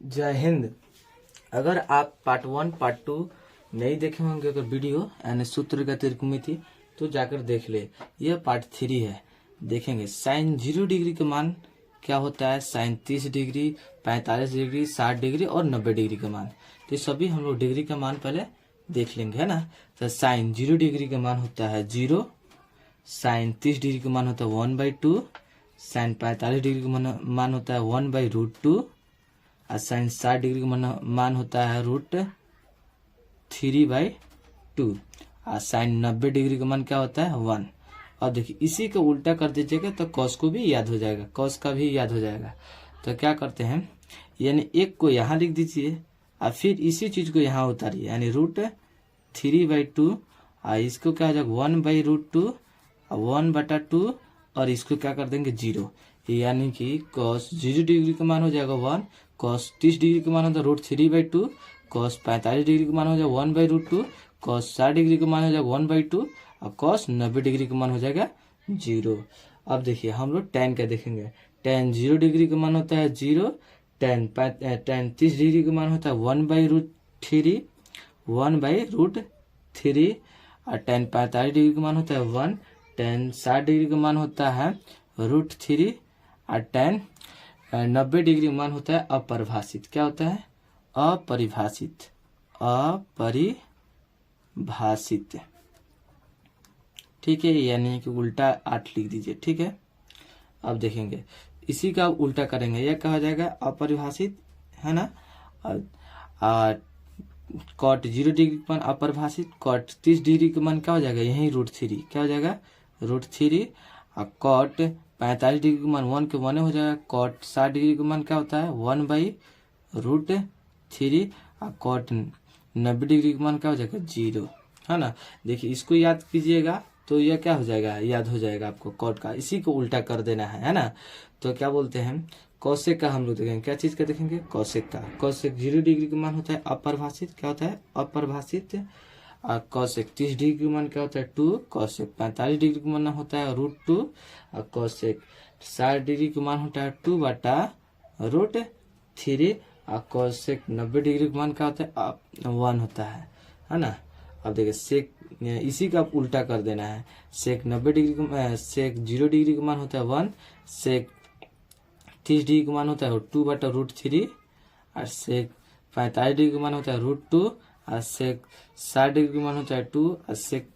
जय हिंद। अगर आप पार्ट 1 पार्ट 2 नहीं देखे होंगे अगर वीडियो यानी सूत्र का त्रिकोणमिति तो जाकर देख ले। यह पार्ट 3 है। देखेंगे साइन 0 डिग्री का मान क्या होता है, साइन 30 डिग्री, 45 डिग्री, 60 डिग्री और 90 डिग्री का मान। तो सभी हम लोग डिग्री का मान पहले देख लेंगे, है ना। तो साइन 0 डिग्री का मान होता है 0, साइन 30 डिग्री का मान होता है 1/2, साइन 45 डिग्री का मान होता है 1/√2 और साइन 60 डिग्री का मान होता है √3/2 और साइन 90 डिग्री का मान क्या होता है 1। और देखिए इसी को उल्टा कर दीजिएगा तो कॉस को भी याद हो जाएगा, कॉस का भी याद हो जाएगा। तो क्या करते हैं, यानी एक को यहाँ लिख दीजिए और फिर इसी चीज को यहाँ उतारिए, यानी √3/2 और इसको क्या हो जाएगा 1/√2 और 1/2 और इसको क्या कर देंगे 0, यानी कि कॉस 0 डिग्री का मान हो जाएगा 1, कॉस 30 डिग्री का मान होता है √3/2, कॉस 45 डिग्री का मान हो जाएगा 1/√2, कॉस 60 डिग्री का मान हो जाएगा 1/2 और कॉस 90 डिग्री का मान हो जाएगा 0। अब देखिए हम लोग tan का देखेंगे। tan 0 डिग्री का मान होता है 0, tan 30 डिग्री का मान होता है 1/√3 और tan 45 डिग्री का मान होता है 1, tan 60 डिग्री का मान होता है √3 और tan 90 डिग्री का मान होता है अपरिभाषित। क्या होता है अपरिभाषित, अपरिभाषित, ठीक है, यानी कि उल्टा 8 लिख दीजिए, ठीक है। अब देखेंगे इसी का उल्टा करेंगे, यह क्या हो जाएगा अपरिभाषित, है ना। और कॉट 0 डिग्री का मान अपरिभाषित, कॉट 30 डिग्री का मान क्या हो जाएगा यही √3, क्या हो जाएगा √3 और कॉट 45 डिग्री का मान 1 के 1 हो जाएगा, कॉट 60 डिग्री का मान क्या होता है 1/√3 और कॉट 90 डिग्री का मान क्या हो जाएगा 0, है ना। देखिए इसको याद कीजिएगा तो यह क्या हो जाएगा, याद हो जाएगा आपको कॉट का। इसी को उल्टा कर देना है ना। तो क्या बोलते हैं कौशिक का हम लोग देखेंगे, क्या चीज का देखेंगे कौशिक का। कौशिक 0 डिग्री का मान होता है अपरिभाषित, क्या होता है अपरिभाषित। और कौशिक 30 डिग्री का मान क्या होता है 2, कौशिक 45 डिग्री का मान होता है √2 और कौशिक 60 डिग्री का मान होता है 2/√3 और कौशिक 90 डिग्री का मान क्या होता है 1 होता है ना। अब देखिए सेक इसी का उल्टा कर देना है। सेक 90 डिग्री का सेक 0 डिग्री का मान होता है 1, सेक 30 डिग्री का मान होता है 2/√3 और सेक 45 डिग्री का मान होता है √2 और सेक 60 डिग्री का मान होता है 2 और सेक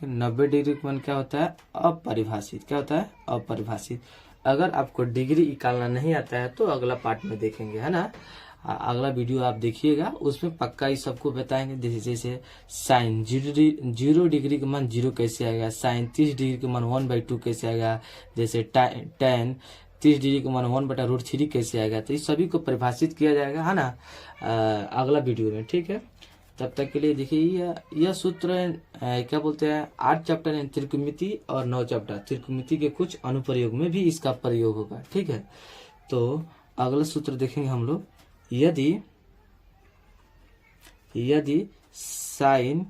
90 डिग्री का मान क्या होता है अपरिभाषित। क्या होता है अपरिभाषित। अगर आपको डिग्री निकालना नहीं आता है तो अगला पार्ट में देखेंगे, है ना। अगला वीडियो आप देखिएगा, उसमें पक्का ही सबको बताएंगे। जैसे साइन 0 डिग्री का मान 0 कैसे आएगा, साइन 30 डिग्री का मान 1/2 कैसे आएगा, जैसे tan 30 डिग्री का मान 1/√3 कैसे आएगा। तो इस सभी को परिभाषित किया जाएगा, है ना, अगला वीडियो में, ठीक है। तब तक के लिए देखिए यह सूत्र क्या बोलते हैं 8 चैप्टर है त्रिकोणमिति और 9 चैप्टर त्रिकोणमिति के कुछ अनुप्रयोग में भी इसका प्रयोग होगा, ठीक है। तो अगला सूत्र देखेंगे हम लोग। यदि साइन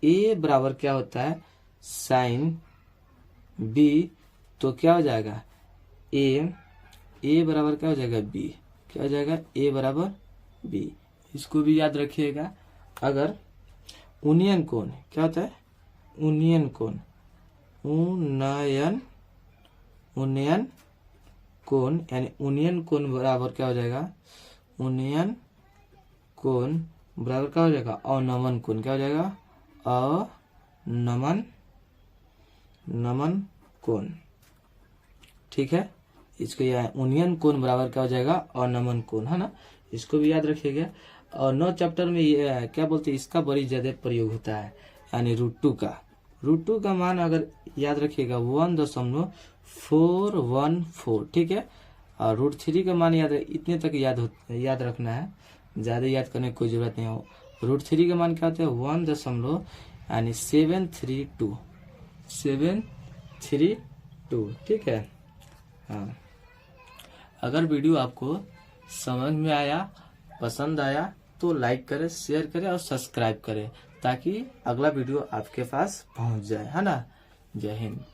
A बराबर क्या होता है साइन B, तो क्या हो जाएगा A बराबर क्या हो जाएगा B, क्या हो जाएगा A बराबर B। इसको भी याद रखिएगा। अगर उन्नयन कोण क्या होता है उन्नयन कोण, उन्नयन कोण यानी उन्नयन कोण बराबर क्या हो जाएगा उन्नयन कोण बराबर क्या हो जाएगा अवनमन कोण, क्या हो जाएगा अवनमन कोण, ठीक है। इसको यह उन्नयन कोण बराबर क्या हो जाएगा अवनमन कोण, है ना। इसको भी याद रखिएगा। और 9 चैप्टर में ये क्या बोलते हैं इसका बड़ी ज्यादा प्रयोग होता है, यानी √2 का मान अगर याद रखिएगा 1.414, ठीक है। और √3 का मान इतने तक याद रखना है, ज्यादा याद करने की कोई जरूरत नहीं हो। √3 का मान क्या होता है 732, ठीक है। हाँ, अगर वीडियो आपको समझ में आया, पसंद आया तो लाइक करें, शेयर करें और सब्सक्राइब करें ताकि अगला वीडियो आपके पास पहुंच जाए, है ना। जय हिंद।